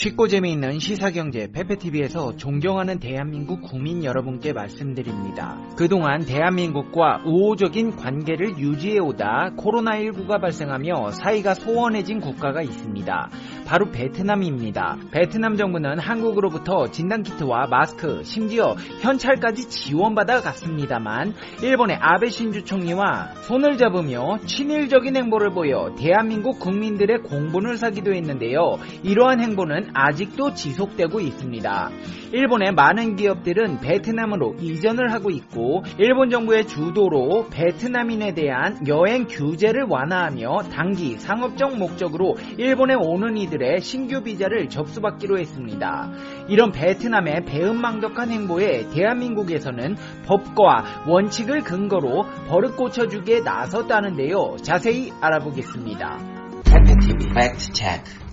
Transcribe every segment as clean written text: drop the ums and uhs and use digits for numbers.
쉽고 재미있는 시사경제 페페TV에서 존경하는 대한민국 국민 여러분께 말씀드립니다. 그동안 대한민국과 우호적인 관계를 유지해오다 코로나19가 발생하며 사이가 소원해진 국가가 있습니다. 바로 베트남입니다. 베트남 정부는 한국으로부터 진단키트와 마스크, 심지어 현찰까지 지원받아 갔습니다만 일본의 아베 신주 총리와 손을 잡으며 친일적인 행보를 보여 대한민국 국민들의 공분을 사기도 했는데요. 이러한 행보는 아직도 지속되고 있습니다. 일본의 많은 기업들은 베트남으로 이전을 하고 있고 일본 정부의 주도로 베트남인에 대한 여행 규제를 완화하며 단기 상업적 목적으로 일본에 오는 이들의 신규 비자를 접수받기로 했습니다. 이런 베트남의 배은망덕한 행보에 대한민국에서는 법과 원칙을 근거로 버릇 고쳐주기에 나섰다는데요. 자세히 알아보겠습니다. 페페TV 팩트 체크.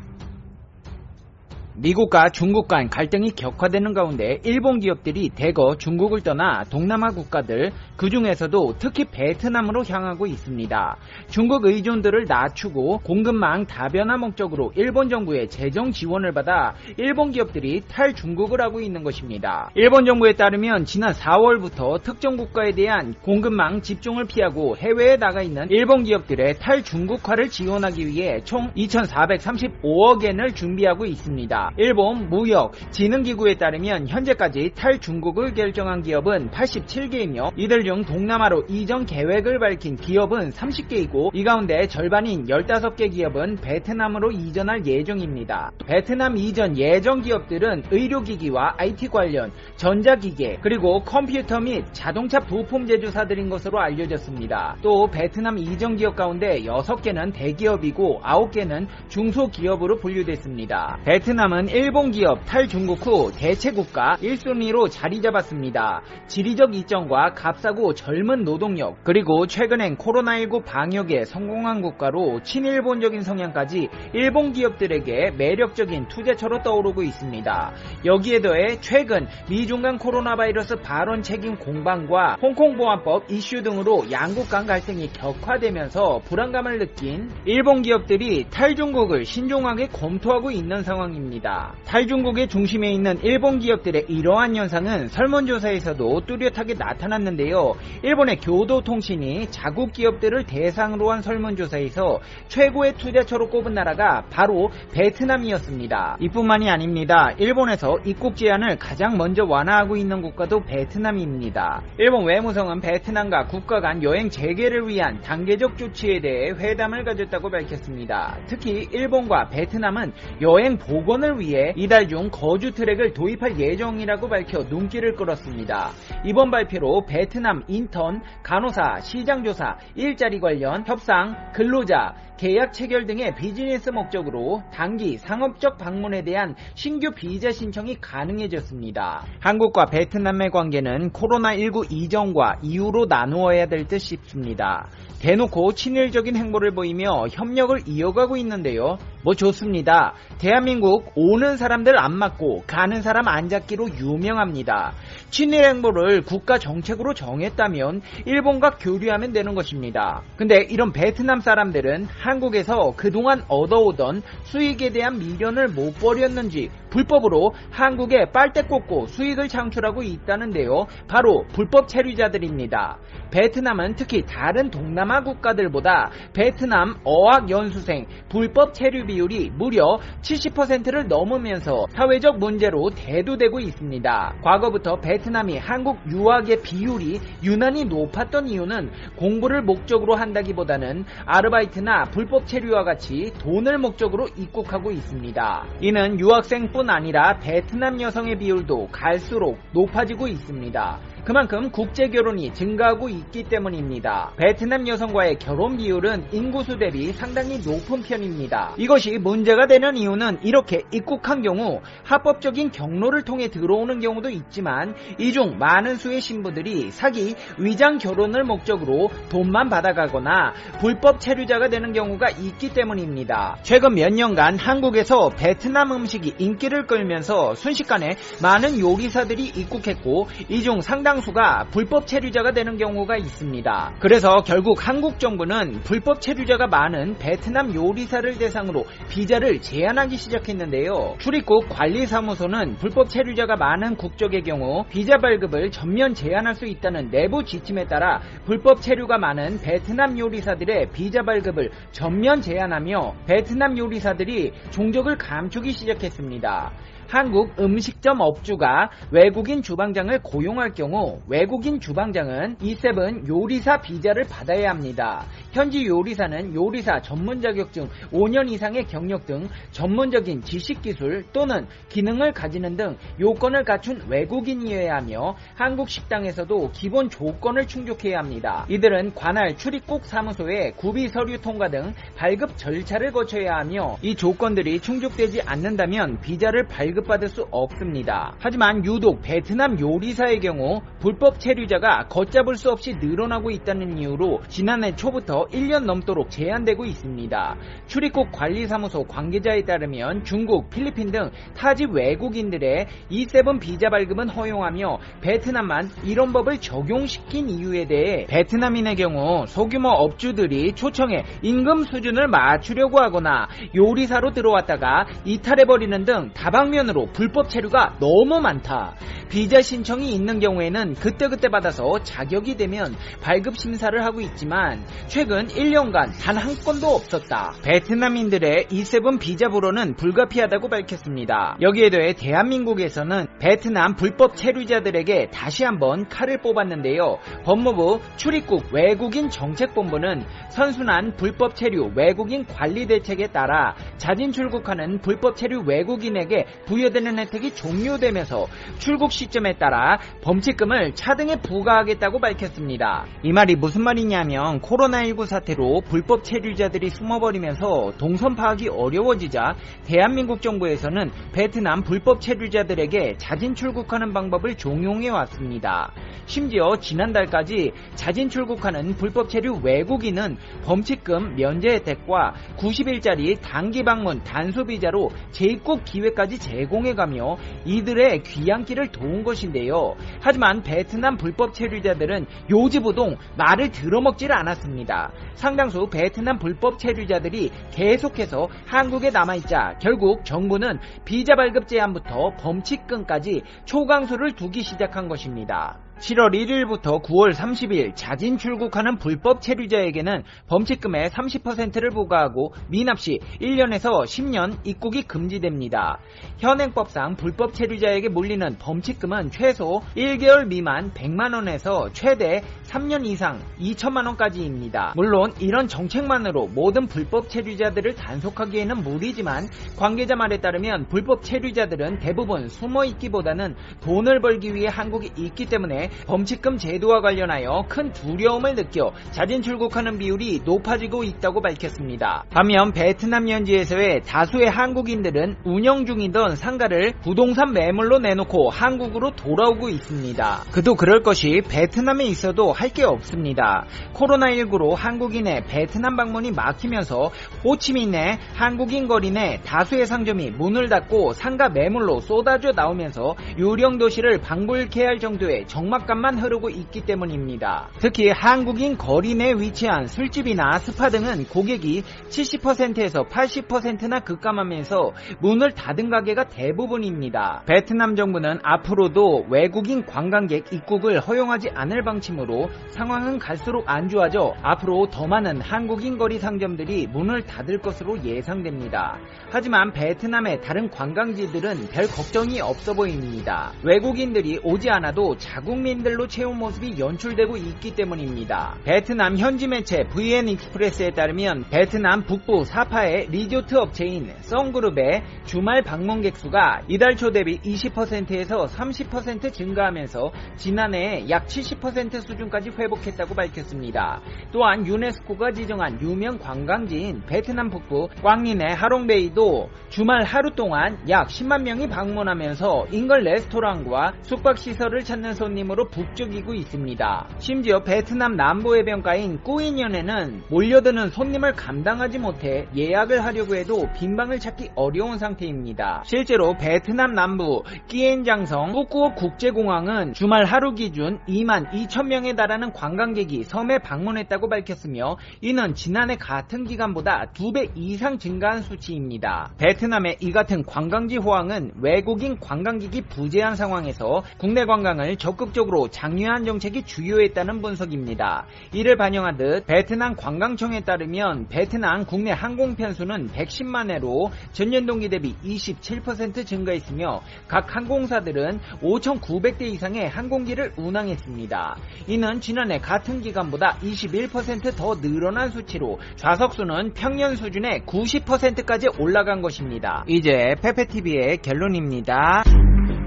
미국과 중국 간 갈등이 격화되는 가운데 일본 기업들이 대거 중국을 떠나 동남아 국가들, 그 중에서도 특히 베트남으로 향하고 있습니다. 중국 의존도를 낮추고 공급망 다변화 목적으로 일본 정부의 재정 지원을 받아 일본 기업들이 탈중국을 하고 있는 것입니다. 일본 정부에 따르면 지난 4월부터 특정 국가에 대한 공급망 집중을 피하고 해외에 나가 있는 일본 기업들의 탈중국화를 지원하기 위해 총 2,435억엔을 준비하고 있습니다. 일본 무역진흥기구에 따르면 현재까지 탈중국을 결정한 기업은 87개이며 이들 중 동남아로 이전 계획을 밝힌 기업은 30개이고 이 가운데 절반인 15개 기업은 베트남으로 이전할 예정입니다. 베트남 이전 예정 기업들은 의료기기와 IT 관련, 전자기계, 그리고 컴퓨터 및 자동차 부품 제조사들인 것으로 알려졌습니다. 또 베트남 이전 기업 가운데 6개는 대기업이고 9개는 중소기업으로 분류됐습니다. 베트남은 일본 기업 탈중국 후 대체국가 1순위로 자리 잡았습니다. 지리적 이점과 값싸고 젊은 노동력, 그리고 최근엔 코로나19 방역에 성공한 국가로 친일본적인 성향까지 일본 기업들에게 매력적인 투자처로 떠오르고 있습니다. 여기에 더해 최근 미중 간 코로나 바이러스 발원 책임 공방과 홍콩보안법 이슈 등으로 양국 간 갈등이 격화되면서 불안감을 느낀 일본 기업들이 탈중국을 신중하게 검토하고 있는 상황입니다. 탈중국의 중심에 있는 일본 기업들의 이러한 현상은 설문조사에서도 뚜렷하게 나타났는데요. 일본의 교도통신이 자국 기업들을 대상으로 한 설문조사에서 최고의 투자처로 꼽은 나라가 바로 베트남이었습니다. 이뿐만이 아닙니다. 일본에서 입국 제한을 가장 먼저 완화하고 있는 국가도 베트남입니다. 일본 외무성은 베트남과 국가 간 여행 재개를 위한 단계적 조치에 대해 회담을 가졌다고 밝혔습니다. 특히 일본과 베트남은 여행 복원을 위해 이달 중 거주 트랙을 도입할 예정이라고 밝혀 눈길을 끌었습니다. 이번 발표로 베트남 인턴, 간호사, 시장조사, 일자리 관련 협상, 근로자, 계약 체결 등의 비즈니스 목적으로 단기 상업적 방문에 대한 신규 비자 신청이 가능해졌습니다. 한국과 베트남의 관계는 코로나19 이전과 이후로 나누어야 될 듯 싶습니다. 대놓고 친일적인 행보를 보이며 협력을 이어가고 있는데요. 뭐 좋습니다. 대한민국 오는 사람들 안 맞고 가는 사람 안 잡기로 유명합니다. 친일 행보를 국가 정책으로 정했다면 일본과 교류하면 되는 것입니다. 근데 이런 베트남 사람들은 한국에서 그동안 얻어오던 수익에 대한 미련을 못 버렸는지 불법으로 한국에 빨대 꽂고 수익을 창출하고 있다는데요. 바로 불법 체류자들입니다. 베트남은 특히 다른 동남아 국가들보다 베트남 어학 연수생 불법 체류 비율이 무려 70%를 넘으면서 사회적 문제로 대두되고 있습니다. 과거부터 베트남이 한국 유학의 비율이 유난히 높았던 이유는 공부를 목적으로 한다기보다는 아르바이트나 불법 체류와 같이 돈을 목적으로 입국하고 있습니다. 이는 유학생뿐 아니라 베트남 여성의 비율도 갈수록 높아지고 있습니다. 그만큼 국제결혼이 증가하고 있기 때문입니다. 베트남 여성과의 결혼 비율은 인구수 대비 상당히 높은 편입니다. 이것이 문제가 되는 이유는 이렇게 입국한 경우 합법적인 경로를 통해 들어오는 경우도 있지만 이 중 많은 수의 신부들이 사기, 위장 결혼을 목적으로 돈만 받아가거나 불법 체류자가 되는 경우가 있기 때문입니다. 최근 몇 년간 한국에서 베트남 음식이 인기를 끌면서 순식간에 많은 요리사들이 입국했고 이 중 상당 상당수가 불법 체류자가 되는 경우가 있습니다. 그래서 결국 한국 정부는 불법 체류자가 많은 베트남 요리사를 대상으로 비자를 제한하기 시작했는데요. 출입국 관리사무소는 불법 체류자가 많은 국적의 경우 비자 발급을 전면 제한할 수 있다는 내부 지침에 따라 불법 체류가 많은 베트남 요리사들의 비자 발급을 전면 제한하며 베트남 요리사들이 종적을 감추기 시작했습니다. 한국 음식점 업주가 외국인 주방장을 고용할 경우 외국인 주방장은 E7 요리사 비자를 받아야 합니다. 현지 요리사는 요리사 전문 자격증 5년 이상의 경력 등 전문적인 지식기술 또는 기능을 가지는 등 요건을 갖춘 외국인이어야 하며 한국 식당에서도 기본 조건을 충족해야 합니다. 이들은 관할 출입국 사무소의 구비 서류 통과 등 발급 절차를 거쳐야 하며 이 조건들이 충족되지 않는다면 비자를 발급받을 수 없습니다. 하지만 유독 베트남 요리사의 경우 불법 체류자가 걷잡을 수 없이 늘어나고 있다는 이유로 지난해 초부터 1년 넘도록 제한되고 있습니다. 출입국 관리사무소 관계자에 따르면 중국, 필리핀 등 타지 외국인들의 E7 비자 발급은 허용하며 베트남만 이런 법을 적용시킨 이유에 대해 베트남인의 경우 소규모 업주들이 초청해 임금 수준을 맞추려고 하거나 요리사로 들어왔다가 이탈해버리는 등 다방면으로 불법 체류가 너무 많다. 비자 신청이 있는 경우에는 그때그때 받아서 자격이 되면 발급 심사를 하고 있지만 최근 1년간 단 한 건도 없었다. 베트남인들의 E7 비자 불허는 불가피하다고 밝혔습니다. 여기에 더해 대한민국에서는 베트남 불법 체류자들에게 다시 한번 칼을 뽑았는데요. 법무부 출입국 외국인 정책본부는 선순환 불법 체류 외국인 관리 대책에 따라 자진 출국하는 불법 체류 외국인에게 부여되는 혜택이 종료되면서 출국 시점에 따라 범칙금을 차등에 부과하겠다고 밝혔습니다. 이 말이 무슨 말이냐면 코로나19 사태로 불법 체류자들이 숨어버리면서 동선 파악이 어려워지자 대한민국 정부에서는 베트남 불법 체류자들에게 자진 출국하는 방법을 종용해 왔습니다. 심지어 지난달까지 자진 출국하는 불법 체류 외국인은 범칙금 면제 혜택과 90일짜리 단기 방문 단수 비자로 재입국 기회까지 제공해가며 이들의 귀향길을 도운 것인데요. 하지만 베트남 불법 체류자들은 요지부동 말을 들어먹질 않았습니다. 상당수 베트남 불법 체류자들이 계속해서 한국에 남아있자 결국 정부는 비자 발급 제한부터 범칙금까지 초강수를 두기 시작한 것입니다. 7월 1일부터 9월 30일 자진 출국하는 불법 체류자에게는 범칙금의 30%를 부과하고 미납 시 1년에서 10년 입국이 금지됩니다. 현행법상 불법 체류자에게 물리는 범칙금은 최소 1개월 미만 100만원에서 최대 3년 이상 2천만원까지입니다. 물론 이런 정책만으로 모든 불법 체류자들을 단속하기에는 무리지만 관계자 말에 따르면 불법 체류자들은 대부분 숨어있기보다는 돈을 벌기 위해 한국에 있기 때문에 범칙금 제도와 관련하여 큰 두려움을 느껴 자진 출국하는 비율이 높아지고 있다고 밝혔습니다. 반면 베트남 현지에서의 다수의 한국인들은 운영 중이던 상가를 부동산 매물로 내놓고 한국으로 돌아오고 있습니다. 그도 그럴 것이 베트남에 있어도 할 게 없습니다. 코로나19로 한국인의 베트남 방문이 막히면서 호치민의 한국인 거리 내 다수의 상점이 문을 닫고 상가 매물로 쏟아져 나오면서 유령 도시를 방불케 할 정도의 적막감만 흐르고 있기 때문입니다. 특히 한국인 거리 내에 위치한 술집이나 스파 등은 고객이 70%에서 80%나 급감하면서 문을 닫은 가게가 대부분입니다. 베트남 정부는 앞으로도 외국인 관광객 입국을 허용하지 않을 방침으로 상황은 갈수록 안 좋아져 앞으로 더 많은 한국인 거리 상점들이 문을 닫을 것으로 예상됩니다. 하지만 베트남의 다른 관광지들은 별 걱정이 없어 보입니다. 외국인들이 오지 않아도 자국민들로 채운 모습이 연출되고 있기 때문입니다. 베트남 현지 매체 VN 익스프레스에 따르면 베트남 북부 사파의 리조트 업체인 썬그룹의 주말 방문객 수가 이달 초 대비 20%에서 30% 증가하면서 지난해 약 70% 수준까지 회복했다고 밝혔습니다. 또한 유네스코가 지정한 유명 관광지인 베트남 북부 꽝린의 하롱베이도 주말 하루 동안 약 10만 명이 방문하면서 인근 레스토랑과 숙박시설을 찾는 손님으로 방향으로 북적이고 있습니다. 심지어 베트남 남부 해변가인 꾸인현에는 몰려드는 손님을 감당하지 못해 예약을 하려고 해도 빈방을 찾기 어려운 상태입니다. 실제로 베트남 남부 끼엔장성 뿌꾸옥 국제공항은 주말 하루 기준 2만 2천 명에 달하는 관광객이 섬에 방문했다고 밝혔으며 이는 지난해 같은 기간보다 2배 이상 증가한 수치입니다. 베트남의 이 같은 관광지 호황은 외국인 관광객이 부재한 상황에서 국내 관광을 적극적으로 장려한 정책이 주요했다는 분석입니다. 이를 반영하듯 베트남 관광청에 따르면 베트남 국내 항공 편수는 110만 회로 전년 동기 대비 27% 증가했으며 각 항공사들은 5,900대 이상의 항공기를 운항했습니다. 이는 지난해 같은 기간보다 21% 더 늘어난 수치로 좌석수는 평년 수준의 90%까지 올라간 것입니다. 이제 페페TV의 결론입니다.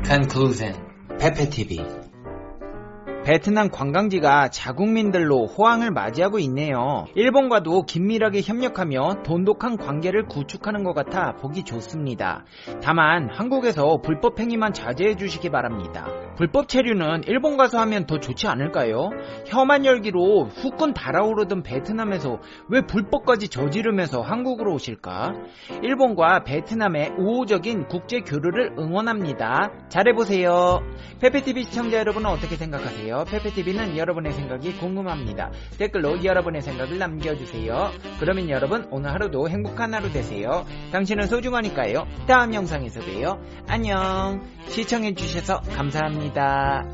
Conclusion. Pepe TV. 베트남 관광지가 자국민들로 호황을 맞이하고 있네요. 일본과도 긴밀하게 협력하며 돈독한 관계를 구축하는 것 같아 보기 좋습니다. 다만 한국에서 불법 행위만 자제해 주시기 바랍니다. 불법 체류는 일본 가서 하면 더 좋지 않을까요? 혀만 열기로 후끈 달아오르던 베트남에서 왜 불법까지 저지르면서 한국으로 오실까? 일본과 베트남의 우호적인 국제 교류를 응원합니다. 잘해보세요. 페페TV 시청자 여러분은 어떻게 생각하세요? 페페TV는 여러분의 생각이 궁금합니다. 댓글로 여러분의 생각을 남겨주세요. 그러면 여러분 오늘 하루도 행복한 하루 되세요. 당신은 소중하니까요. 다음 영상에서 봬요. 안녕. 시청해주셔서 감사합니다.